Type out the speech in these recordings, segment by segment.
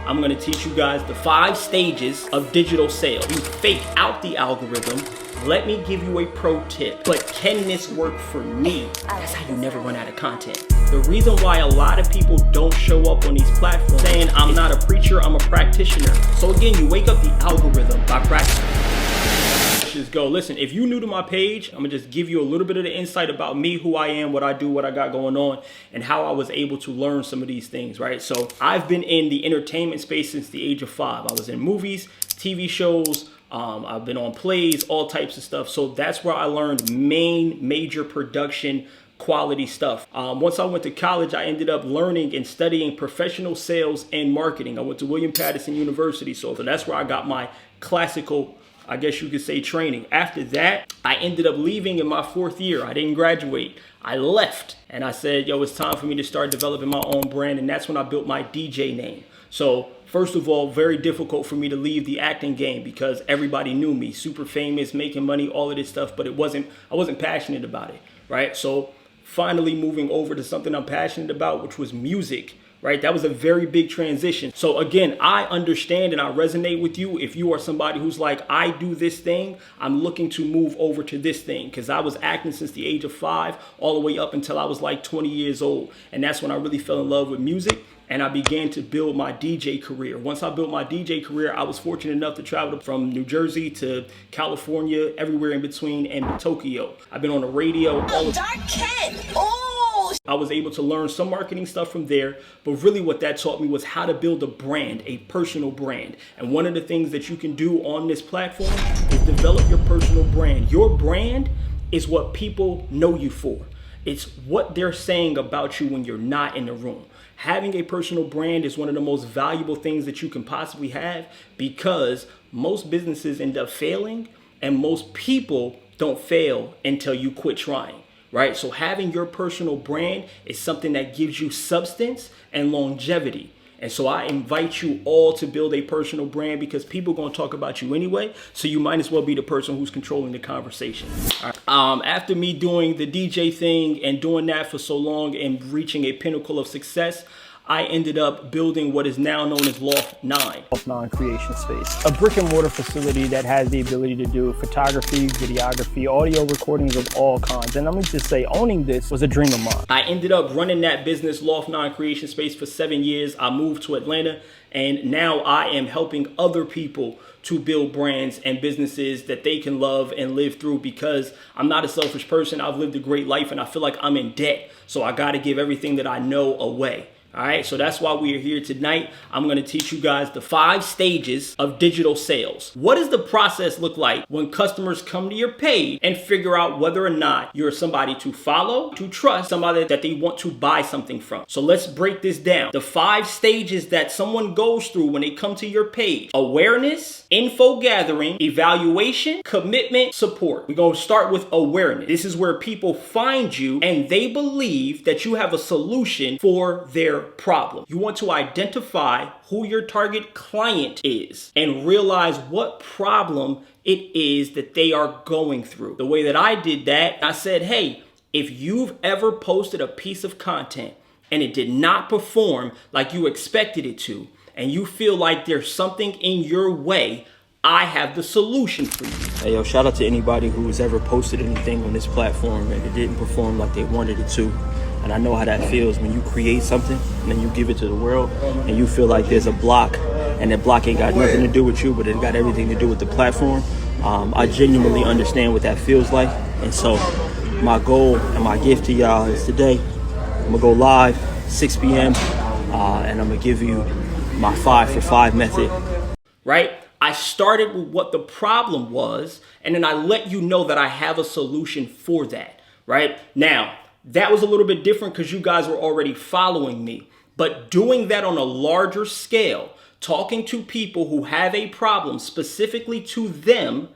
I'm gonna teach you guys the 5 stages of digital sales. You fake out the algorithm. Let me give you a pro tip. But can this work for me? That's how you never run out of content. The reason why a lot of people don't show up on these platforms saying I'm not a preacher, I'm a practitioner. So again, you wake up the algorithm by practicing. Just go. Listen, if you're new to my page, I'm gonna just give you a little bit of the insight about me, who I am, what I do, what I got going on, and how I was able to learn some of these things, right? So I've been in the entertainment space since the age of 5. I was in movies, TV shows, I've been on plays, all types of stuff. So that's where I learned major production quality stuff. Once I went to college, I ended up learning and studying professional sales and marketing. I went to William Patterson University. So that's where I got my classical, I guess you could say, training. After that, I ended up leaving in my 4th year. I didn't graduate. I left and I said, yo, it's time for me to start developing my own brand. And that's when I built my DJ name. So first of all, very difficult for me to leave the acting game because everybody knew me, super famous, making money, all of this stuff, but I wasn't passionate about it, right? So finally moving over to something I'm passionate about, which was music. Right? That was a very big transition. So again, I understand and I resonate with you if you are somebody who's like, I do this thing, I'm looking to move over to this thing, because I was acting since the age of 5 all the way up until I was like 20 years old. And that's when I really fell in love with music and I began to build my DJ career. Once I built my DJ career, I was fortunate enough to travel from New Jersey to California, everywhere in between, and Tokyo. I've been on the radio. I was able to learn some marketing stuff from there, but really what that taught me was how to build a brand, a personal brand. And one of the things that you can do on this platform is develop your personal brand. Your brand is what people know you for. It's what they're saying about you when you're not in the room. Having a personal brand is one of the most valuable things that you can possibly have, because most businesses end up failing and most people don't fail until you quit trying. Right? So having your personal brand is something that gives you substance and longevity. And so I invite you all to build a personal brand, because people are going to talk about you anyway. So you might as well be the person who's controlling the conversation. All right. After me doing the DJ thing and doing that for so long and reaching a pinnacle of success, I ended up building what is now known as Loft 9. Loft 9 creation space, a brick and mortar facility that has the ability to do photography, videography, audio recordings of all kinds. And let me just say, owning this was a dream of mine. I ended up running that business, Loft 9 creation space, for 7 years. I moved to Atlanta, and now I am helping other people to build brands and businesses that they can love and live through, because I'm not a selfish person. I've lived a great life and I feel like I'm in debt. So I got to give everything that I know away. All right, so that's why we are here tonight. I'm going to teach you guys the 5 stages of digital sales. What does the process look like when customers come to your page and figure out whether or not you're somebody to follow, to trust, somebody that they want to buy something from? So let's break this down. The 5 stages that someone goes through when they come to your page: awareness, info gathering, evaluation, commitment, support. We're going to start with awareness. This is where people find you and they believe that you have a solution for their problem. You want to identify who your target client is and realize what problem it is that they are going through. The way that I did that, I said, hey, if you've ever posted a piece of content and it did not perform like you expected it to, and you feel like there's something in your way, I have the solution for you. Hey, yo, shout out to anybody who's ever posted anything on this platform and it didn't perform like they wanted it to. And I know how that feels when you create something and then you give it to the world and you feel like there's a block, and that block ain't got nothing to do with you, but it got everything to do with the platform. I genuinely understand what that feels like. And so my goal and my gift to y'all is today, I'm gonna go live 6 p.m. And I'm gonna give you my 5 for 5 method. Right? I started with what the problem was, and then I let you know that I have a solution for that. Right? Now, that was a little bit different because you guys were already following me. But doing that on a larger scale, talking to people who have a problem specifically to them,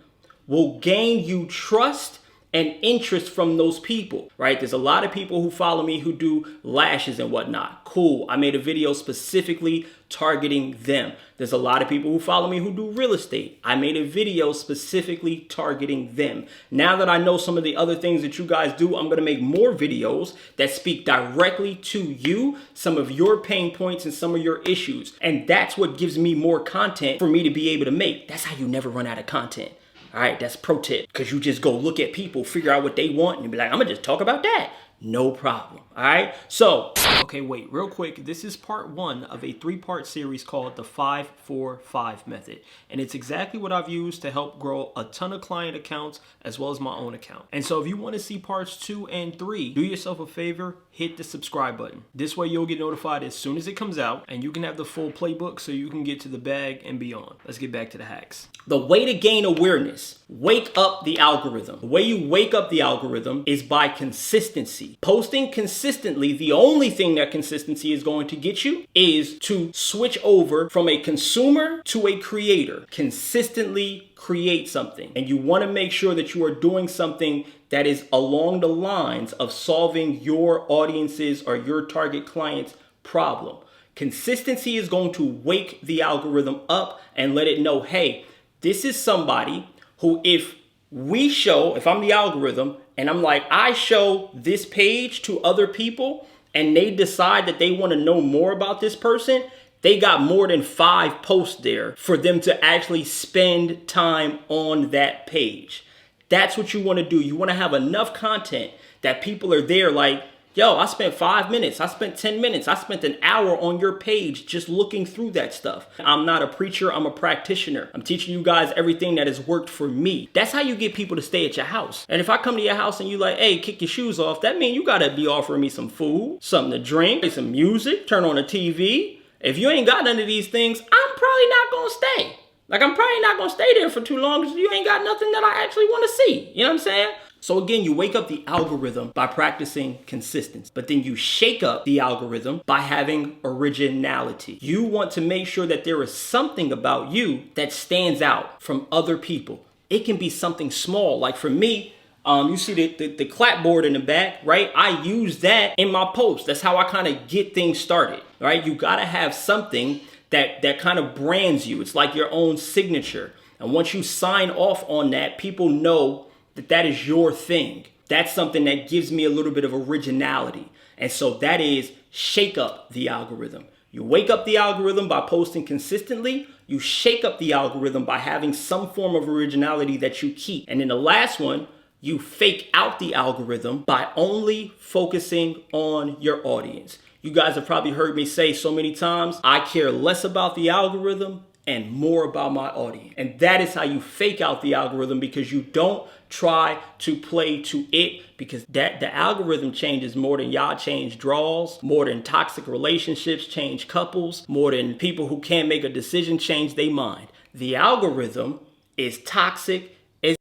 will gain you trust and interest from those people, right? There's a lot of people who follow me who do lashes and whatnot. Cool. I made a video specifically targeting them. There's a lot of people who follow me who do real estate. I made a video specifically targeting them. Now that I know some of the other things that you guys do, I'm going to make more videos that speak directly to you, some of your pain points and some of your issues. And that's what gives me more content for me to be able to make. That's how you never run out of content. All right, that's pro tip. Because you just go look at people, figure out what they want, and be like, I'm going to just talk about that. No problem. All right. So, okay, wait, real quick. This is part 1 of a 3-part series called the 5-4-5 method. And it's exactly what I've used to help grow a ton of client accounts as well as my own account. And so if you want to see parts 2 and 3, do yourself a favor, hit the subscribe button. This way you'll get notified as soon as it comes out and you can have the full playbook so you can get to the bag and beyond. Let's get back to the hacks. The way to gain awareness, wake up the algorithm. The way you wake up the algorithm is by consistency. Posting consistently, the only thing that consistency is going to get you is to switch over from a consumer to a creator. Consistently create something. And you want to make sure that you are doing something that is along the lines of solving your audience's or your target client's problem. Consistency is going to wake the algorithm up and let it know, hey, this is somebody who if I'm the algorithm and I'm like, I show this page to other people and they decide that they want to know more about this person, they got more than 5 posts there for them to actually spend time on that page. That's what you want to do. You want to have enough content that people are there like, yo, I spent 5 minutes, I spent 10 minutes, I spent an hour on your page just looking through that stuff. I'm not a preacher, I'm a practitioner. I'm teaching you guys everything that has worked for me. That's how you get people to stay at your house. And if I come to your house and you like, hey, kick your shoes off, that means you gotta be offering me some food, something to drink, play some music, turn on the TV. If you ain't got none of these things, I'm probably not gonna stay. Like, I'm probably not gonna stay there for too long because you ain't got nothing that I actually wanna see. You know what I'm saying? So again, you wake up the algorithm by practicing consistency, but then you shake up the algorithm by having originality. You want to make sure that there is something about you that stands out from other people. It can be something small. Like for me, you see the clapboard in the back, right? I use that in my post. That's how I kind of get things started, right? You got to have something that kind of brands you. It's like your own signature. And once you sign off on that, people know that is your thing. That's something that gives me a little bit of originality. And so that is shake up the algorithm. You wake up the algorithm by posting consistently. You shake up the algorithm by having some form of originality that you keep. And then the last one, you fake out the algorithm by only focusing on your audience. You guys have probably heard me say so many times, I care less about the algorithm and more about my audience. And that is how you fake out the algorithm, because you don't try to play to it, because the algorithm changes more than y'all change draws, more than toxic relationships change couples, more than people who can't make a decision change their mind. The algorithm is toxic as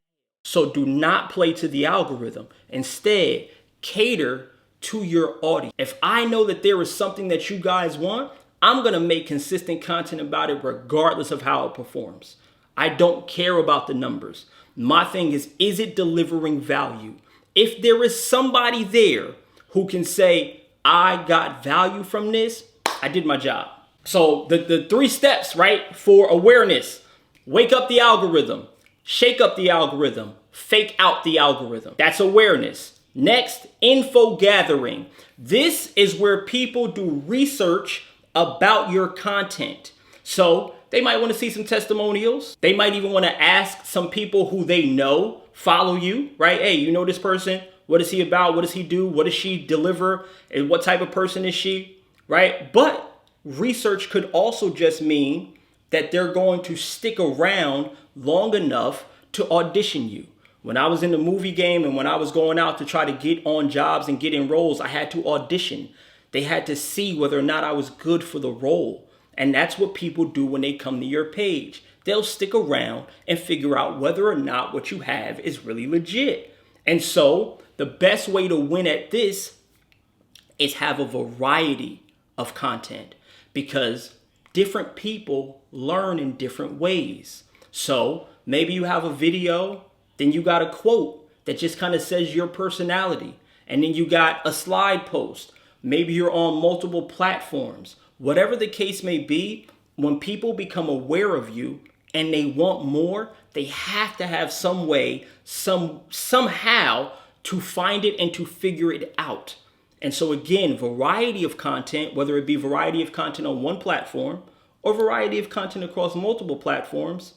so do not play to the algorithm. Instead, cater to your audience. If I know that there is something that you guys want, I'm going to make consistent content about it regardless of how it performs. I don't care about the numbers. My thing is it delivering value? If there is somebody there who can say, I got value from this, I did my job. So the 3 steps, right, for awareness: wake up the algorithm, shake up the algorithm, fake out the algorithm. That's awareness. Next, info gathering. This is where people do research about your content. So they might want to see some testimonials. They might even want to ask some people who they know follow you, right? Hey, you know this person? What is he about? What does he do? What does she deliver? And what type of person is she, right? But research could also just mean that they're going to stick around long enough to audition you. When I was in the movie game and when I was going out to try to get on jobs and get in roles, I had to audition. They had to see whether or not I was good for the role. And that's what people do when they come to your page. They'll stick around and figure out whether or not what you have is really legit. And so the best way to win at this is have a variety of content, because different people learn in different ways. So maybe you have a video, then you got a quote that just kind of says your personality. And then you got a slide post. Maybe you're on multiple platforms. Whatever the case may be, when people become aware of you and they want more, they have to have some way, somehow to find it and to figure it out. And so again, variety of content, whether it be variety of content on one platform or variety of content across multiple platforms,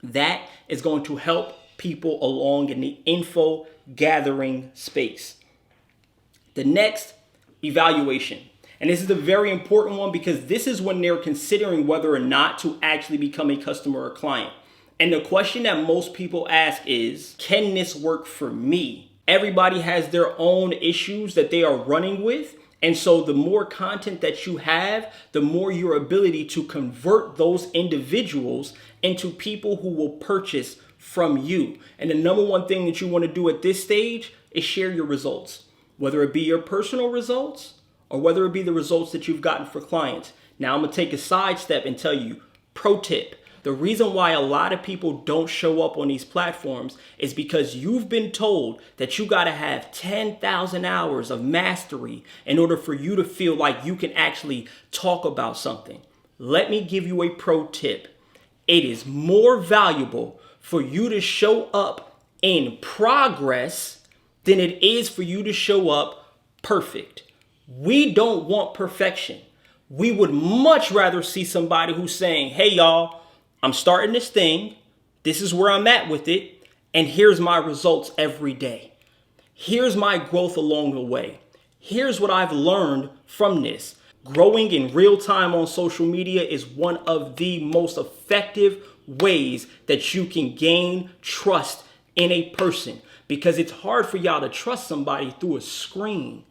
that is going to help people along in the info gathering space. The next, evaluation. And this is a very important one because this is when they're considering whether or not to actually become a customer or client. And the question that most people ask is, can this work for me? Everybody has their own issues that they are running with. And so the more content that you have, the more your ability to convert those individuals into people who will purchase from you. And the number one thing that you want to do at this stage is share your results, whether it be your personal results or whether it be the results that you've gotten for clients. Now I'm going to take a sidestep and tell you, pro tip. The reason why a lot of people don't show up on these platforms is because you've been told that you got to have 10,000 hours of mastery in order for you to feel like you can actually talk about something. Let me give you a pro tip. It is more valuable for you to show up in progress than it is for you to show up perfect. We don't want perfection. We would much rather see somebody who's saying, hey, y'all, I'm starting this thing. This is where I'm at with it. And here's my results every day. Here's my growth along the way. Here's what I've learned from this. Growing in real time on social media is one of the most effective ways that you can gain trust in a person, because it's hard for y'all to trust somebody through a screen.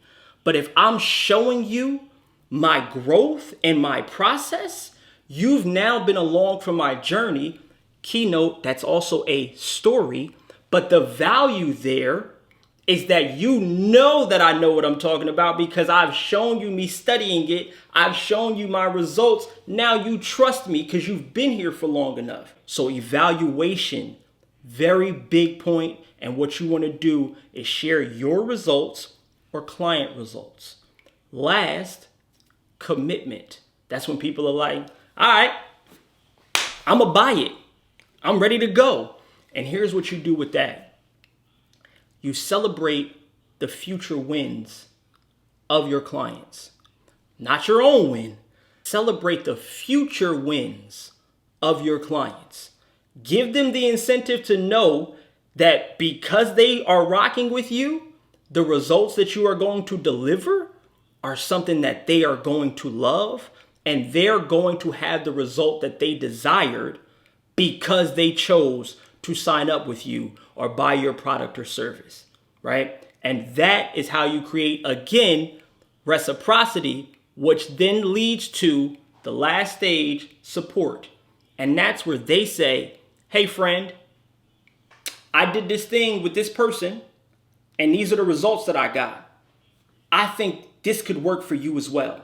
But if I'm showing you my growth and my process, you've now been along for my journey. Keynote, that's also a story. But the value there is that you know that I know what I'm talking about because I've shown you me studying it. I've shown you my results. Now you trust me because you've been here for long enough. So evaluation, very big point. And what you want to do is share your results or client results. Last, commitment. That's when people are like, all right, I'm going to buy it. I'm ready to go. And here's what you do with that. You celebrate the future wins of your clients, not your own win. Celebrate the future wins of your clients. Give them the incentive to know that because they are rocking with you, the results that you are going to deliver are something that they are going to love, and they're going to have the result that they desired because they chose to sign up with you or buy your product or service, right? And that is how you create, again, reciprocity, which then leads to the last stage, support. And that's where they say, hey, friend, I did this thing with this person, and these are the results that I got. I think this could work for you as well.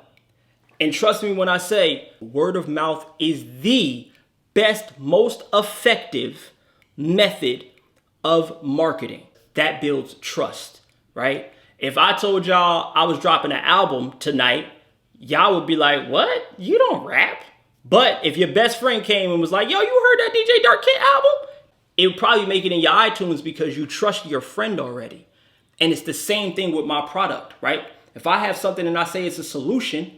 And trust me when I say word of mouth is the best, most effective method of marketing. That builds trust, right? If I told y'all I was dropping an album tonight, y'all would be like, what? You don't rap? But if your best friend came and was like, yo, you heard that DJ Dark Kid album? It would probably make it in your iTunes because you trust your friend already. And it's the same thing with my product, right? If I have something and I say it's a solution,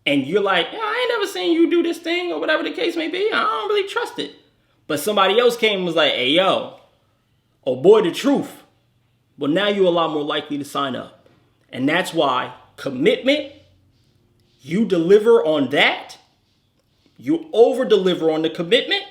and you're like, yeah, I ain't never seen you do this thing or whatever the case may be, I don't really trust it. But somebody else came and was like, hey, yo, oh boy, the truth. Well, now you're a lot more likely to sign up. And that's why commitment, you deliver on that. You over deliver on the commitment.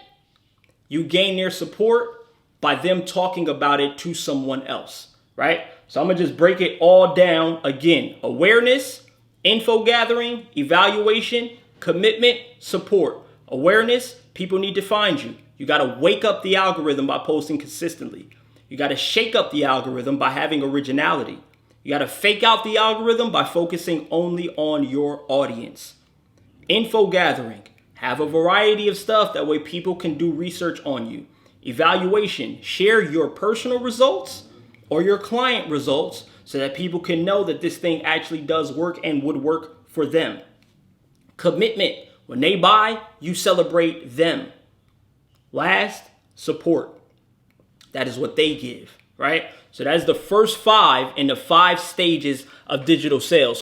You gain their support by them talking about it to someone else, right? So I'm going to just break it all down again. Awareness, info gathering, evaluation, commitment, support. Awareness, people need to find you. You got to wake up the algorithm by posting consistently. You got to shake up the algorithm by having originality. You got to fake out the algorithm by focusing only on your audience. Info gathering, have a variety of stuff. That way people can do research on you. Evaluation, share your personal results or your client results so that people can know that this thing actually does work and would work for them. Commitment. When they buy, you celebrate them. Last, support. That is what they give, right? So that's the first 5 in the 5 stages of digital sales.